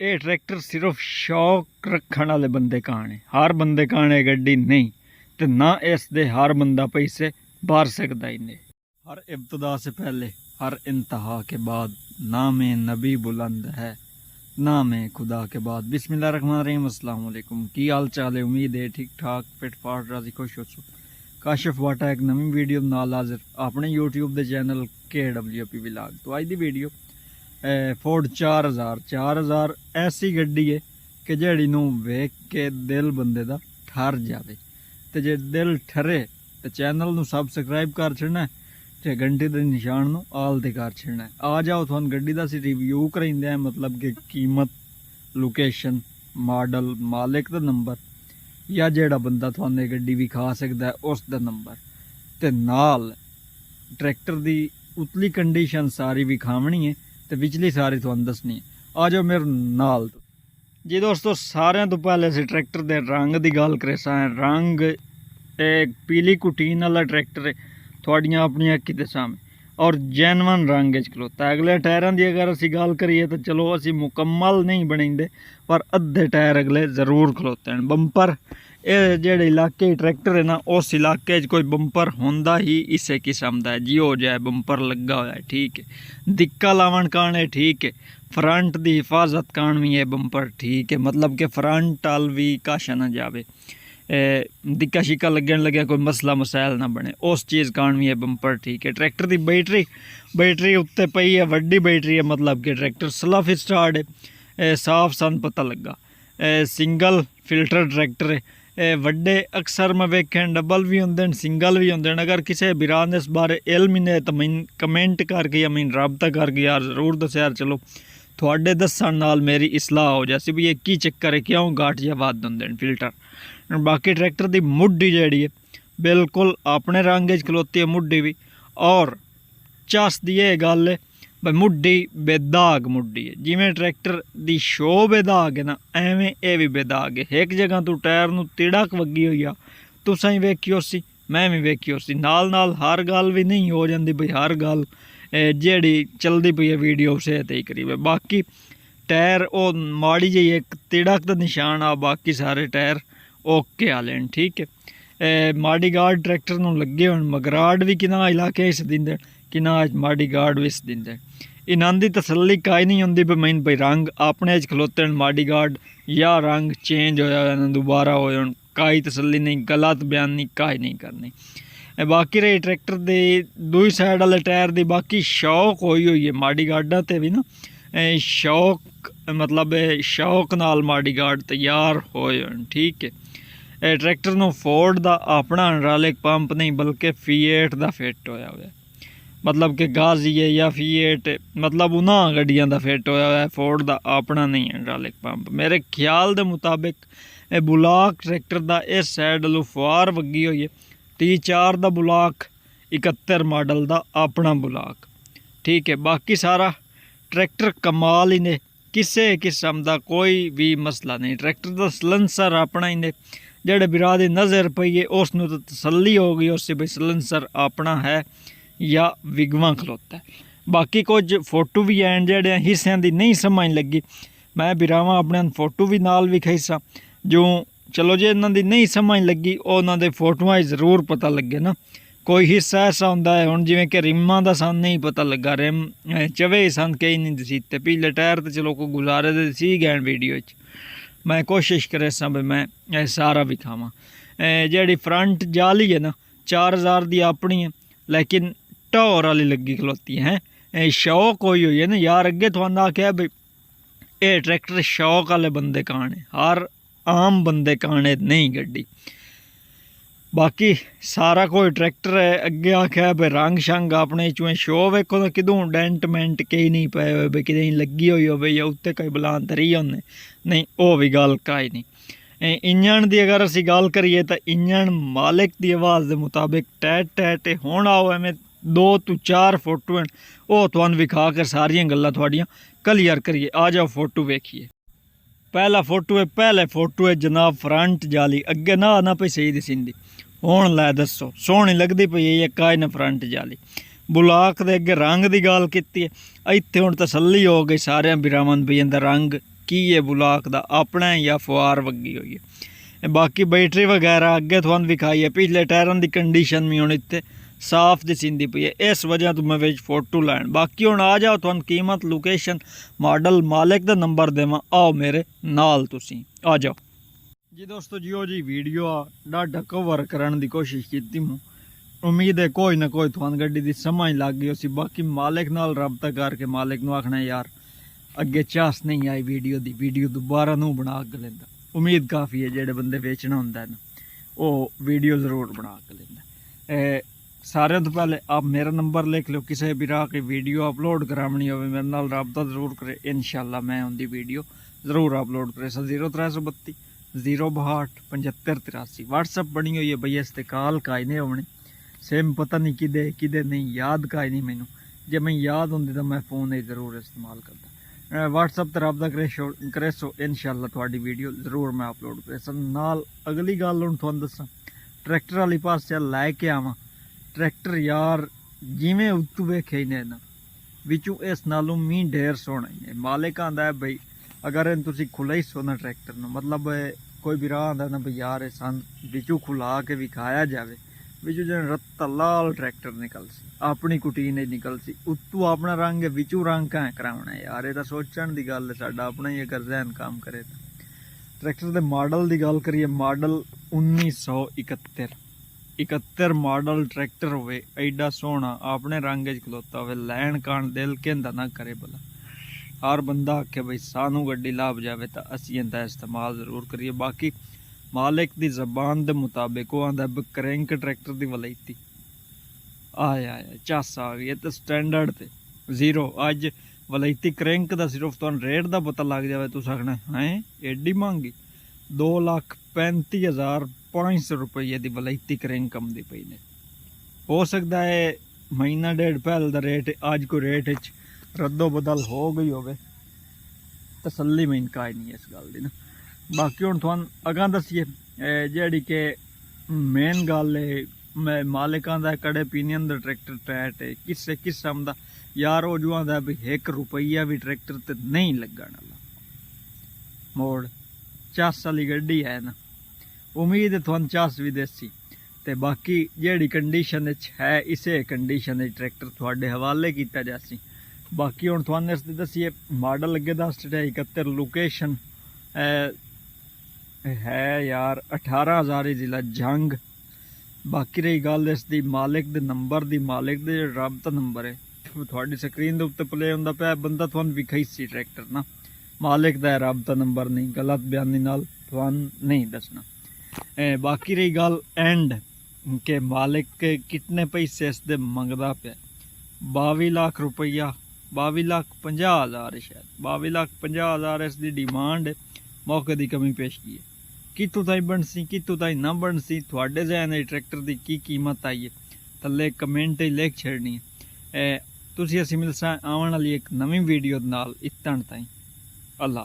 ਇਹ ਟਰੈਕਟਰ ਸਿਰਫ ਸ਼ੌਕ ਰੱਖਣ ਵਾਲੇ ਬੰਦੇ ਕਾਣੇ, ਹਰ ਬੰਦੇ ਕਾਣੇ ਗੱਡੀ नहीं तो ना इस दे हर बंदा पैसे भर सकता ही नहीं। हर इब्तदा से पहले हर इंतहा के बाद नाम नबी बुलंद है, नाम खुदा के बाद बिस्मिल्लाहिर्रहमानिर्रहीम। अस्सलाम वालेकुम, की हाल चाल है? उम्मीद है ठीक ठाक फिट फाट राजी खुश हो। काशिफ वाटा एक नवी वीडियो नाल हाजिर अपने यूट्यूब के चैनल KWP व्लॉग। तो अज की वीडियो फोर्ड 4000 ऐसी गड्डी है कि जड़ी नूं वेख के दिल बंदे दा ठर जाए। तो जे दिल ठरे तो चैनल नूं सबसक्राइब कर छड़ना ते घंटे के निशान नूं आल ते कर छड़ना। आ जाओ तुहानूं गड्डी दा रिव्यू कराइंदे हैं, मतलब कि कीमत, लोकेशन, मॉडल, मालिक दा नंबर या जेड़ा बंदा तुहानूं गड्डी विखा सकदा है उस दा नंबर, ते नाल ट्रैक्टर दी उतली कंडीशन सारी विखावनी है ते विचली सारी तुहानूं दसनी है। आ जाओ मेरे नाल। जी दोस्तों, सारे तो पहले असीं ट्रैक्टर के रंग की गल करे सां। रंग एक पीली कुटीन वाला ट्रैक्टर है थोड़ियां अपनी अक्खी के सामने और जैनवन रंग खलोता। अगले टायरों की अगर असीं गल करिए तो चलो असीं मुकम्मल नहीं बनाइंदे, पर अद्धे टायर अगले जरूर खलोते हैं। बंपर ये जेड़े इलाके ट्रैक्टर है ना, उस इलाके कोई बंपर होंदा ही इसे किस्म का है। जी हो जाए बंपर लगा हुआ है, ठीक है। दिक्का लावन कान है, ठीक है। फ्रंट की हिफाजत कान भी है बंपर, ठीक है। मतलब कि फ्रंट आल भी काशा ना जाए, दिक्का शिक्का लगन लगे कोई मसला मसाइल ना बने, उस चीज़ कान भी है बंपर, ठीक है। ट्रैक्टर की बैटरी उत्ते पई है, वड्डी बैटरी है, मतलब कि ट्रैक्टर स्लफ स्टार्ट है, साफ सन पता लगा। सिंगल फिल्टर ट्रैक्टर है। वड्डे अक्सर मैं वेखें डबल भी होंगे सिंगल भी होंगे। अगर किसी बिरा ने इस बारे इल्म ही नहीं तो मैं कमेंट करके या मैं रबता करके यार जरूर दस यार, चलो थोड़े दसन नाल मेरी इसलाह हो जासी भी एक ही चक्कर है, क्यों घाट या वध होंगे फिल्टर। बाकी ट्रैक्टर की मुड्डी जी है बिल्कुल अपने रंग खलोती है मुड्डी भी, और चस दी यह गल है भाई मुड्डी बेदाग मुड्डी है। जिमें ट्रैक्टर की शो बेदाग है ना, एवें ये भी बेदाग है। एक जगह तू टायर नूं तिड़क वगी हुई आ, तुसां ही वेखी सी, मैं भी वेखी सी। नाल नाल हर गल भी नहीं हो जाती भाई, हर गल जेड़ी चलती पई है वीडियो उसे ते ही करीब। बाकी टायर वो माड़ी जी एक तिड़क का निशान आ, बाकी सारे टायर ओके आले हैं, ठीक है। माड़ी गार्ड ट्रैक्टर नूं लगे हुण, मगराड भी किना इलाके इस दिंदे कि ना माड़ी गार्ड भी इस दिंदे। इन्हां दी तसल्ली काई नहीं होंदी भी मैन भाई रंग अपने खलोते माड़ी गार्ड या रंग चेंज होया दोबारा हो, काई तसल्ली नहीं, गलत बयान नहीं, काई नहीं करनी। बाकी रही ट्रैक्टर दे दूई साइड वाले टायर दी बाकी शौक हुई है माड़ी गार्डा ते भी ना, शौक मतलब शौक नाल माड़ी गार्ड तैयार होए, ठीक है। ट्रैक्टर नूं फोर्ड दा अपना हाइड्रोलिक पंप नहीं बल्कि फीएट दा फिट होया हुआ, मतलब कि गाजी है या फीएट, मतलब उन्हां गड्डियां दा फिट होया हुआ है। फोर्ड दा अपना नहीं हाइड्रोलिक पंप। मेरे ख्याल दे मुताबिक बुलाक ट्रैक्टर दा इस साइड लो फुआर वगी हुई है। T4 दा बुलाक, 71 मॉडल दा अपना बुलाक, ठीक है। बाकी सारा ट्रैक्टर कमाल ही ने, किसी किस्म का कोई भी मसला नहीं। ट्रैक्टर का सलेंसर अपना ही ने, जेड़े बिरा दी नज़र पई है उसनूं तो तसल्ली हो गई उससे भाई सलेंसर अपना है या विगवा खलोता है। बाकी कुछ फोटो भी हैं जेड़े हिस्सों की नहीं समझ लगी, मैं बिरावां अपने फोटो भी नाल विखाई सा। जो चलो जे इन्हां दी नहीं समझ लगी उन्हां दे फोटोआं जरूर पता लगे ना। कोई हिस्सा ऐसा होंदा है हुण जिवें कि रिमां दा सन नहीं पता लगा, रिम चवे ही सन कई नहीं दसीते, पिछले टायर तो चलो को गुजारे दे सी गए वीडियो च। मैं कोशिश करे सा भी मैं सारा विखावां। जेड़ी फ्रंट जाली है ना 4000 दी अपनी है, लेकिन टॉर वाली लगी खलोती है। शौक हुई है ना यार, अगे तुहानूं आख्या भाई ये ट्रैक्टर शौक वाले बंदे कान है, हर आम बंदे काने नहीं गड्डी। बाकी सारा कोई ट्रैक्टर है। अगे आख्या भाई रंग शंग अपने चुए शो वेखो तो किदों डेंट मेंट कई नहीं पाए हुए भाई, कि लगी हुई हो या उत्ते कई बलांतरी होने नहीं, वो भी गल काई नहीं। इंजन की अगर असी गल करिए तो इंजन मालिक की आवाज़ के मुताबिक टैट टैट होण आओ एवें 2 तो 4 फोटो हैं, वो तुहानूं विखा कर सारियां गल्लां तुहाड़ियां क्लियर करिए। आ जाओ फोटो वेखिए। पहला फोटो है जनाब फ्रंट जाली, अगे ना पई सही दिसिंदी, हुण लै दसो सोहनी लगदी पई है काई ना फ्रंट जाली। बुलाक दे अगे रंग की गल कीती है, इत्थे हुण तसल्ली हो गई सारे बिरावां भी इंदा रंग की है बुलाक दा अपना है या फुआर वगी हुई है। बाकी बैटरी वगैरह अगे तुहानू दिखाई है, पिछले टायरों की कंडीशन भी हुण इत्थे साफ दिसींदी पई है, इस वजह तो मैं विच फोटो लैन। बाकी हुण आ जाओ तुहानू कीमत, लोकेशन, मॉडल, मालिक दा नंबर देवां, आओ मेरे नाल तुसीं आ जाओ जी। दोस्तों जियो जी वीडियो डाढा कवर करने की कोशिश की हूँ, उम्मीद है कोई ना कोई तुहानू गड्डी दी समझ लग गई उसी। बाकी मालिक नाल रबता करके मालिक नू आखना यार अगे चास नहीं आई वीडियो दोबारा नू बना के लेंदा। उम्मीद काफ़ी है जेडे बंदे बेचना होंदा है ना वो वीडियो ज़रूर बना के लेंदा। सारे तो पहले आप मेरा नंबर लिख लो, किसी भी राह की वीडियो अपलोड करावनी हो मेरे नाल रबता ज़रूर करे, इंशाल्लाह मैं उनकी वीडियो ज़रूर अपलोड करे। 0332 062 75 83 व्हाट्सअप बनी हुई है भैया, इस कॉल का ही नहीं होने सेम पता नहीं किदे नहीं याद का ही नहीं मैनू, जे मैं याद होंगी तो मैं फ़ोन ही ज़रूर इस्तेमाल करता। व्हाट्सअप तो रबता करे सो इंशाल्लाह थोड़ी वीडियो ज़रूर मैं अपलोड करे। नाल अगली गल हूँ तुहानू दसां, ट्रैक्टर वाली पास चल लैके आवां। ट्रैक्टर यार जिमें उत्तू वेखे ने ना विचों इस नालों मीं ढेर सोना ही ने। मालिक आंदा है बई अगर तुसी खुला ही सोना ट्रैक्टर न, मतलब कोई भी राह आंदा ना बई यार सन विचों खुला के विखाया जाए, विचों जिवें रत्ता लाल ट्रैक्टर निकल सी, अपनी कुटीन ही निकल सी, उत्तू अपना रंग है विचों रंग कैं करावना है यार, ये तो सोचण दी गल है, साडा अपना ही अगर जहन काम करे तो। ट्रैक्टर के मॉडल की गल करिए, मॉडल 1971 मॉडल ट्रैक्टर होवे, एडा सोहना अपने रंग च खलोता होवे, लैन कान दिल कहंदा ना करे भला। हर बंदा आखे बई सानू गड्डी लाभ जाए तो असी इनका इस्तेमाल जरूर करिए। बाकी मालिक की जबान के मुताबिक वो आंदा क्रैंक ट्रैक्टर की वलैती आया चस आ गई, तो स्टैंडर्ड ते जीरो। अज वलैती क्रैंक का सिर्फ तुहानू रेट का पता लग जाए तुस आखना है एडी महंगी, 2,35,500 रुपये की वलैती क्रैंक आमदी पई ने। हो सकता है महीना डेढ़ पहले का रेट अज को रेट रद्दो बदल हो गई होवे, तसल्ली में इनका ही नहीं है इस गल की ना। बाकी हुण तुहानू अगां दसीए जिहड़ी कि मेन गल है, मैं मालिकां दा कड़े पीनियन दा ट्रैक्टर टैट है किसे किस्म दा यार, वो जो आंदा भी 1 रुपया भी ट्रैक्टर ते नहीं लगण वाला, मोड़ चस वाली गड्डी है ना, उम्मीद है तुहानू चस भी देसी। ते बाकी जिहड़ी कंडीशन है इसे कंडीशन ट्रैक्टर तुहाडे हवाले किया जासी। बाकी हुण तुहानू इस दसीए मॉडल अगे दस 71, लोकेशन है यार 18,000 जिला जंग। बाकी रही गल इसकी मालिक के नंबर की, मालिक के रबता नंबर है थोड़ी स्क्रीन के उत्ते प्ले होंदा पिया, बंदा तुहानू विखाई सी ट्रैक्टर ना, मालिक का रबता नंबर नहीं, गलत बयानी नाल तुहानू नहीं दसना। बाकी रही गल एंड के मालिक के कितने पैसे इसके मंगदा पिया, 22 लाख रुपया, 22,50,000 शायद 22,50,000 इसकी डिमांड है। मौके की कमी पेश की है, कितों ताई बनसी कितों ताई ना बनसी, थोड़े जहन ट्रैक्टर की कीमत आई है थले कमेंट ही लिख छड़नी है। तुसी असी मिलसा आवन वाली एक नवी वीडियो नाल, इतन ताई अल्लाह।